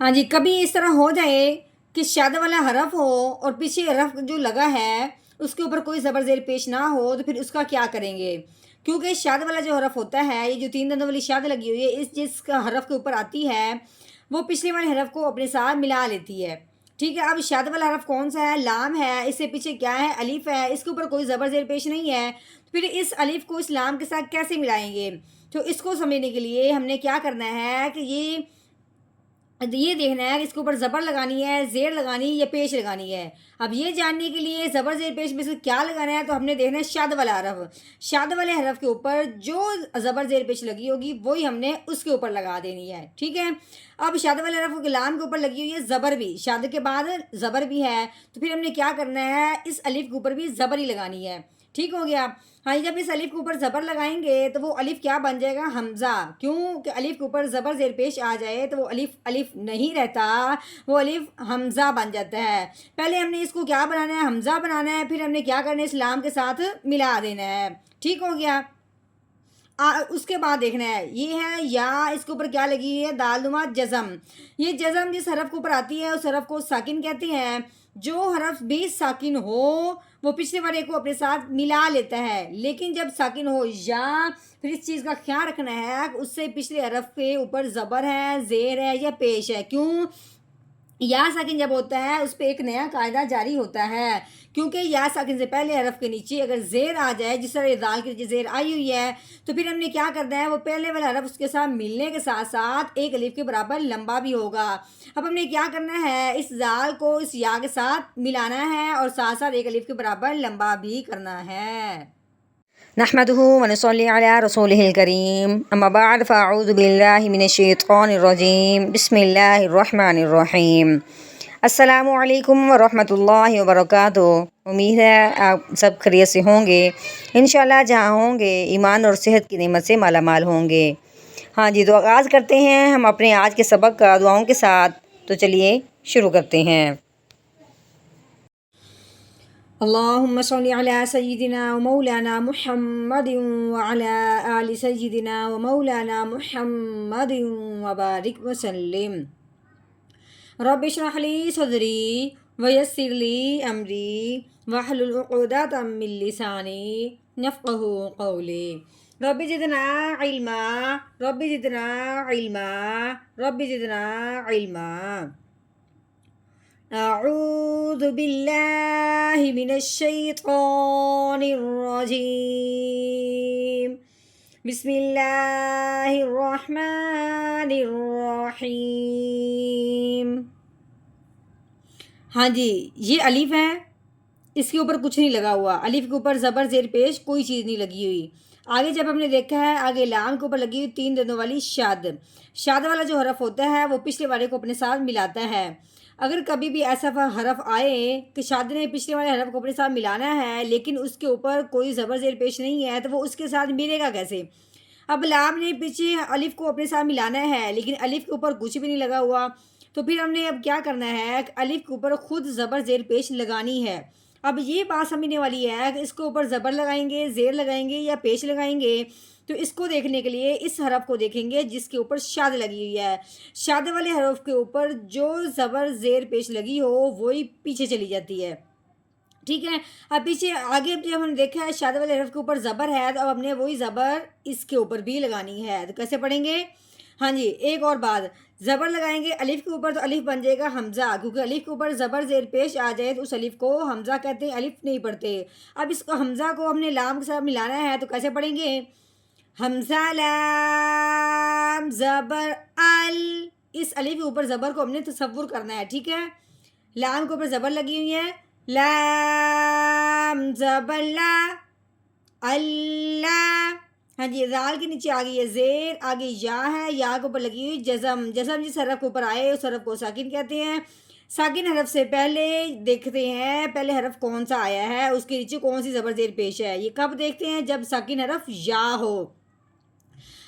ہاں جی، کبھی اس طرح ہو جائے کہ شاد والا حرف ہو اور پیچھے حرف جو لگا ہے اس کے اوپر کوئی زبر زیر پیش نہ ہو، تو پھر اس کا کیا کریں گے؟ کیونکہ شاد والا جو حرف ہوتا ہے، یہ جو تین دندوں والی شاد لگی ہوئی ہے، اس جس کا حرف کے اوپر آتی ہے وہ پچھلے والے حرف کو اپنے ساتھ ملا لیتی ہے۔ ٹھیک ہے، اب شاد والا حرف کون سا ہے؟ لام ہے، اس سے پیچھے کیا ہے؟ الف ہے، اس کے اوپر کوئی زبر زیر پیش نہیں ہے، پھر اس الف کو اس لام کے ساتھ کیسے ملائیں گے؟ تو اس کو سمجھنے کے لیے ہم نے کیا کرنا ہے کہ یہ دیکھنا ہے کہ اس کے اوپر زبر لگانی ہے، زیر لگانی یا پیش لگانی ہے۔ اب یہ جاننے کے لیے زبر زیر پیش میں سے کیا لگانا ہے، تو ہم نے دیکھنا ہے شاد والا حرف۔ شاد والے حرف کے اوپر جو زبر زیر پیش لگی ہوگی وہی ہم نے اس کے اوپر لگا دینی ہے۔ ٹھیک ہے، اب شاد والے حرف کے لام کے اوپر لگی ہوئی ہے زبر بھی، شاد کے بعد زبر بھی ہے، تو پھر ہم نے کیا کرنا ہے، اس الف کے اوپر بھی زبر ہی لگانی ہے۔ ٹھیک ہو گیا؟ ہاں، جب اس الف کے اوپر زبر لگائیں گے تو وہ الف کیا بن جائے گا؟ حمزہ۔ کیوں کہ الف کے اوپر زبر زیر پیش آ جائے تو وہ الف الف نہیں رہتا، وہ الف حمزہ بن جاتا ہے۔ پہلے ہم نے اس کو کیا بنانا ہے؟ حمزہ بنانا ہے، پھر ہم نے کیا کرنا ہے؟ اسلام کے ساتھ ملا دینا ہے۔ ٹھیک ہو گیا؟ اس کے بعد دیکھنا ہے، یہ ہے یا، اس کے اوپر کیا لگی ہے؟ دال نما جزم۔ یہ جزم جس حرف کے اوپر آتی ہے اس حرف کو ساکن کہتے ہیں۔ جو حرف بھی ساکن ہو وہ پچھلے والے کو اپنے ساتھ ملا لیتا ہے، لیکن جب ساکن ہو یا، پھر اس چیز کا خیال رکھنا ہے کہ اس سے پچھلے حرف کے اوپر زبر ہے، زیر ہے یا پیش ہے۔ کیوں؟ یا ساکن جب ہوتا ہے اس پہ ایک نیا قاعدہ جاری ہوتا ہے، کیونکہ یا ساکن سے پہلے حرف کے نیچے اگر زیر آ جائے، جس طرح دال کے نیچے زیر آئی ہوئی ہے، تو پھر ہم نے کیا کرنا ہے، وہ پہلے والا حرف اس کے ساتھ ملنے کے ساتھ ساتھ ایک الف کے برابر لمبا بھی ہوگا۔ اب ہم نے کیا کرنا ہے، اس دال کو اس یا کے ساتھ ملانا ہے اور ساتھ ساتھ ایک الف کے برابر لمبا بھی کرنا ہے۔ نحمده ونصلي على رسوله الكريم اما بعد فاعوذ بالله من الشیطان الرجیم بسم اللہ الرحمن الرحیم۔ السلام علیکم ورحمۃ اللہ وبرکاتہ۔ امید ہے آپ سب خیریت سے ہوں گے، انشاءاللہ جہاں ہوں گے ایمان اور صحت کی نعمت سے مالا مال ہوں گے۔ ہاں جی، تو آغاز کرتے ہیں ہم اپنے آج کے سبق کا دعاؤں کے ساتھ، تو چلیے شروع کرتے ہیں۔ اللهم صل على سيدنا ومولانا محمد وعلى آل سيدنا ومولانا محمد وبارك وسلم۔ رب اشرح لي صدري ويسر لي أمري واحلل عقدة من لساني يفقهوا قولي۔ رب زدنا علما، رب زدنا علما، رب زدنا علما۔ اعوذ باللہ من الشیطان الرجیم، بسم اللہ الرحمن الرحیم۔ ہاں جی، یہ الف ہے، اس کے اوپر کچھ نہیں لگا ہوا، الف کے اوپر زبر زیر پیش کوئی چیز نہیں لگی ہوئی۔ آگے جب ہم نے دیکھا ہے، آگے لام کے اوپر لگی ہوئی تین دندوں والی شاد۔ شاد والا جو حرف ہوتا ہے وہ پچھلے والے کو اپنے ساتھ ملاتا ہے۔ اگر کبھی بھی ایسا حرف آئے کہ شاد نے پچھلے والے حرف کو اپنے ساتھ ملانا ہے لیکن اس کے اوپر کوئی زبر زیر پیش نہیں ہے، تو وہ اس کے ساتھ ملے گا کیسے؟ اب لام نے پیچھے الف کو اپنے ساتھ ملانا ہے لیکن الف کے اوپر کچھ بھی نہیں لگا ہوا، تو پھر ہم نے اب کیا کرنا ہے کہ الف کے اوپر خود زبر زیر پیش لگانی ہے۔ اب یہ بات سمجھنے والی ہے کہ اس کے اوپر زبر لگائیں گے، زیر لگائیں گے یا پیش لگائیں گے، تو اس کو دیکھنے کے لیے اس حرف کو دیکھیں گے جس کے اوپر شاد لگی ہوئی ہے۔ شاد والے حرف کے اوپر جو زبر زیر پیش لگی ہو وہی پیچھے چلی جاتی ہے۔ ٹھیک ہے، اب پیچھے آگے جب ہم نے دیکھا ہے شاد والے حرف کے اوپر زبر ہے، تو اب ہم نے وہی زبر اس کے اوپر بھی لگانی ہے، تو کیسے پڑھیں گے؟ ہاں جی، ایک اور بات، زبر لگائیں گے الف کے اوپر تو الف بن جائے گا حمزہ، کیونکہ الف کے اوپر زبر زیر پیش آ جائے تو اس الف کو حمزہ کہتے ہیں، الف نہیں پڑھتے۔ اب اس کو حمزہ کو ہم نے لام کے ساتھ ملانا ہے، تو کیسے پڑھیں گے؟ حمزہ لام زبر ال، اس الف کے اوپر زبر کو ہم نے تصور کرنا ہے۔ ٹھیک ہے، لام کے اوپر زبر لگی ہوئی ہے، لام زبر لا، اللہ۔ ہاں جی، زال کے نیچے آگئی ہے زیر، آگے یا ہے، یا کے اوپر لگی ہوئی جزم۔ جزم جس حرف کے اوپر آئے اس حرف کو ساکن کہتے ہیں۔ ساکن حرف سے پہلے دیکھتے ہیں پہلے حرف کون سا آیا ہے، اس کے نیچے کون سی زبر زیر پیش ہے۔ یہ کب دیکھتے ہیں؟ جب ساکن حرف یا ہو۔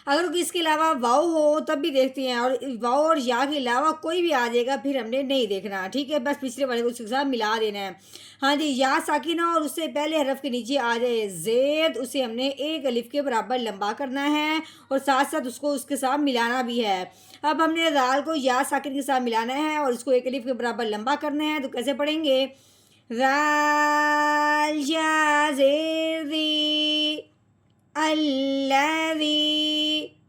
اگر کوئی اس کے علاوہ واؤ ہو تب بھی دیکھتے ہیں، اور واؤ اور یا کے علاوہ کوئی بھی آ جائے گا پھر ہم نے نہیں دیکھنا، ٹھیک ہے، بس پچھلے والے کو اس کے ساتھ ملا دینا ہے۔ ہاں جی، یا ساکنہ اور اس سے پہلے حرف کے نیچے آ جائے زید، اسے ہم نے ایک الف کے برابر لمبا کرنا ہے اور ساتھ ساتھ اس کو اس کے ساتھ ملانا بھی ہے۔ اب ہم نے دال کو یا ساکن کے ساتھ ملانا ہے اور اس کو ایک الف کے برابر لمبا کرنا ہے، تو کیسے پڑھیں گے؟ ذال یا زیر دی الذی،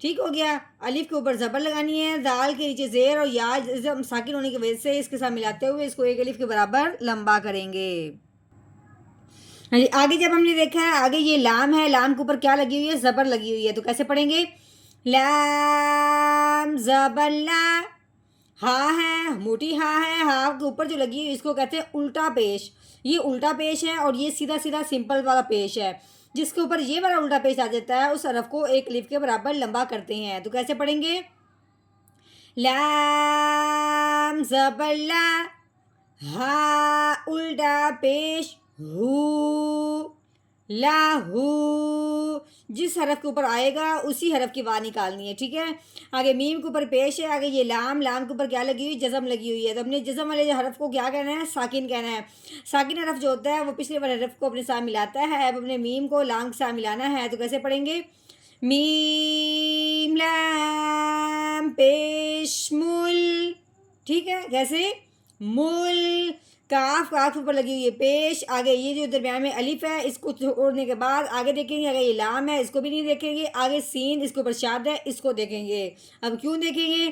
ٹھیک ہو گیا۔ الف کے اوپر زبر لگانی ہے، دال کے نیچے زیر اور یا ساکن ہونے کی وجہ سے اس کے ساتھ ملاتے ہوئے اس کو ایک الف کے برابر لمبا کریں گے۔ آگے جب ہم نے دیکھا ہے، آگے یہ لام ہے، لام کے اوپر کیا لگی ہوئی ہے؟ زبر لگی ہوئی ہے، تو کیسے پڑھیں گے؟ لام زبر لا، ہاں ہے، موٹی ہاں ہے، ہاں کے اوپر جو لگی ہوئی اس کو کہتے ہیں الٹا پیش۔ یہ الٹا پیش ہے اور یہ سیدھا سیدھا سمپل والا پیش ہے۔ جس کے اوپر یہ والا الٹا پیش آ جاتا ہے اس حرف کو ایک الف کے برابر لمبا کرتے ہیں، تو کیسے پڑھیں گے؟ لام زبر لا، ہا الٹا پیش ہو، لاہو، جس حرف کے اوپر آئے گا اسی حرف کی واو نکالنی ہے، ٹھیک ہے۔ آگے میم کے اوپر پیش ہے، آگے یہ لام، لام کے اوپر کیا لگی ہوئی؟ جزم لگی ہوئی ہے، تو ہم نے جزم والے حرف کو کیا کہنا ہے؟ ساکن کہنا ہے۔ ساکن حرف جو ہوتا ہے وہ پچھلے والے حرف کو اپنے ساتھ ملاتا ہے۔ اب اپنے میم کو لام کے ساتھ ملانا ہے، تو کیسے پڑھیں گے؟ میم لام پیش مل، ٹھیک ہے، کیسے؟ مل، کاف، کاف اوپر لگی ہوئی ہے پیش، آگے یہ جو درمیان میں الف ہے اس کو چھوڑنے کے بعد آگے دیکھیں گے، آگے یہ لام ہے اس کو بھی نہیں دیکھیں گے، آگے سین اس کے اوپر شاد ہے اس کو دیکھیں گے۔ اب کیوں دیکھیں گے؟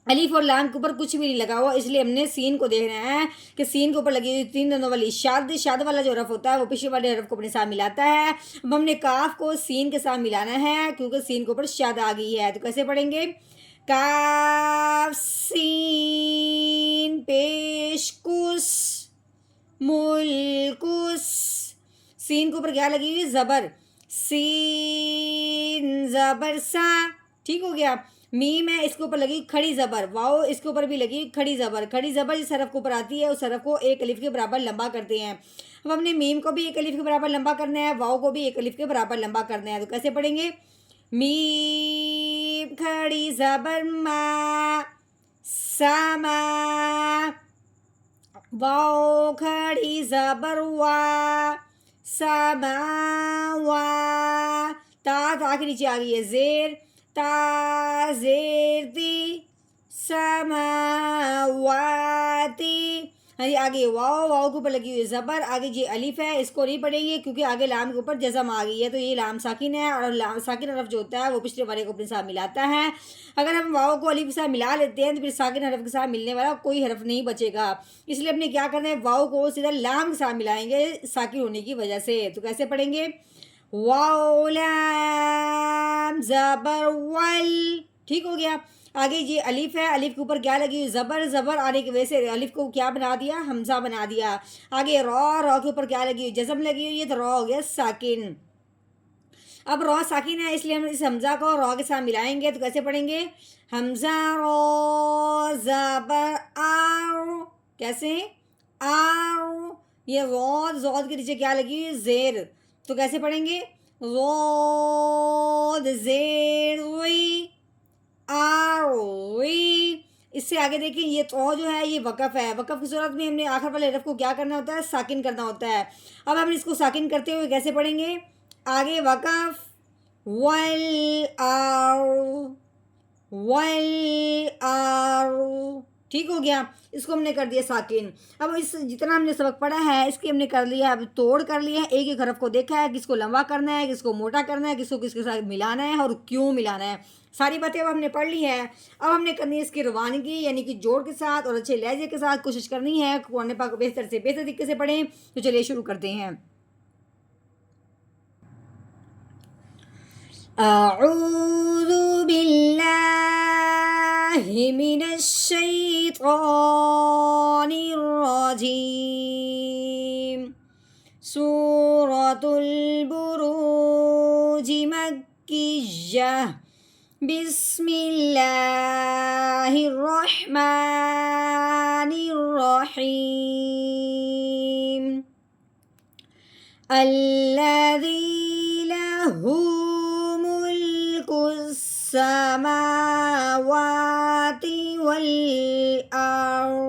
الف اور لام کے اوپر کچھ بھی نہیں لگا ہوا، اس لیے ہم نے سین کو دیکھنا ہے کہ سین کے اوپر لگی ہوئی تین دنوں والی شاد، شاد والا جو حرف ہوتا ہے وہ پچھلے والے حرف کو اپنے ساتھ ملاتا ہے۔ اب ہم نے کاف کو سین کے ساتھ ملانا ہے کیونکہ سین کے اوپر شاد آ گئی ہے، تو کیسے پڑھیں گے؟ کاف سین پیش کس ملکس، سین کے اوپر کیا لگی ہوئی؟ زبر، سین زبر سا، ٹھیک ہو گیا۔ میم ہے اس کے اوپر لگی کھڑی زبر، واؤ اس کے اوپر بھی لگی کھڑی زبر، کھڑی زبر جس حرف کے اوپر آتی ہے اس حرف کو ایک الف کے برابر لمبا کرتے ہیں۔ اب ہم نے میم کو بھی ایک الف کے برابر لمبا کرنا ہے، واؤ کو بھی ایک الف کے برابر لمبا کرنا ہے، تو کیسے پڑھیں گے؟ میم کھڑی زبر ما، ساما، واؤ کھڑی زبر وا، ساما وا، تا کے نیچے آ گئی ہے زیر، تا زیر دی، سماواتی، ہاں جی، آگے واؤ، واؤ کے اوپر لگی ہوئی زبر، آگے یہ الف ہے اس کو نہیں پڑھیں گے کیونکہ آگے لام کے اوپر جزم آ گئی ہے، تو یہ لام ساکن ہے اور لام ساکن حرف جو ہوتا ہے وہ پچھلے والے کو اپنے ساتھ ملاتا ہے۔ اگر ہم واؤ کو الف کے ساتھ ملا لیتے ہیں تو پھر ساکن حرف کے ساتھ ملنے والا کوئی حرف نہیں بچے گا، اس لیے ہم نے کیا کرنا ہے؟ واؤ کو سیدھا لام کے ساتھ ملائیں گے ساکن ہونے کی وجہ سے، تو کیسے پڑھیں گے؟ واو لام زبر ول، ٹھیک ہو گیا۔ آگے یہ الف ہے، الف کے اوپر کیا لگی ہوئی؟ زبر، زبر آنے کی وجہ سے الف کو کیا بنا دیا؟ حمزہ بنا دیا۔ آگے را، را کے اوپر کیا لگی ہوئی؟ جزم لگی ہوئی ہے، تو را ہو گیا ساکن۔ اب را ساکن ہے اس لیے ہم اس حمزہ کو را کے ساتھ ملائیں گے، تو کیسے پڑھیں گے؟ حمزہ را زبر آر، کیسے؟ آر، یہ غود، زود کے نیچے کیا لگی ہوئی؟ زیر، تو کیسے پڑھیں گے؟ غود زیر وی، آروی۔ اس سے آگے دیکھیں یہ تو جو ہے یہ وقف ہے، وقف کی صورت میں ہم نے آخر والے حرف کو کیا کرنا ہوتا ہے؟ ساکن کرنا ہوتا ہے۔ اب ہم اس کو ساکن کرتے ہوئے کیسے پڑھیں گے؟ آگے وقف ول آر، ول آر، ٹھیک ہو گیا، اس کو ہم نے کر دیا ساکن۔ اب اس جتنا ہم نے سبق پڑھا ہے اس کی ہم نے کر لیا، اب توڑ کر لیا ہے، ایک ایک حرف کو دیکھا ہے، کس کو لمبا کرنا ہے، کس کو موٹا کرنا ہے، کس کو کس کے ساتھ ملانا ہے اور کیوں ملانا ہے، ساری باتیں اب ہم نے پڑھ لی ہیں۔ اب ہم نے کرنی ہے اس کی روانگی یعنی کہ جوڑ کے ساتھ اور اچھے لہجے کے ساتھ، کوشش کرنی ہے قرآن پاک کو بہتر سے بہتر طریقے سے پڑھیں، تو چلیے شروع کرتے ہیں۔ اعوذ باللہ من الشیطان الرجیم، سورۃ البروج مکیہ، بسم اللہ الرحمن الرحیم، الذی لہ ملک السماوات والأرض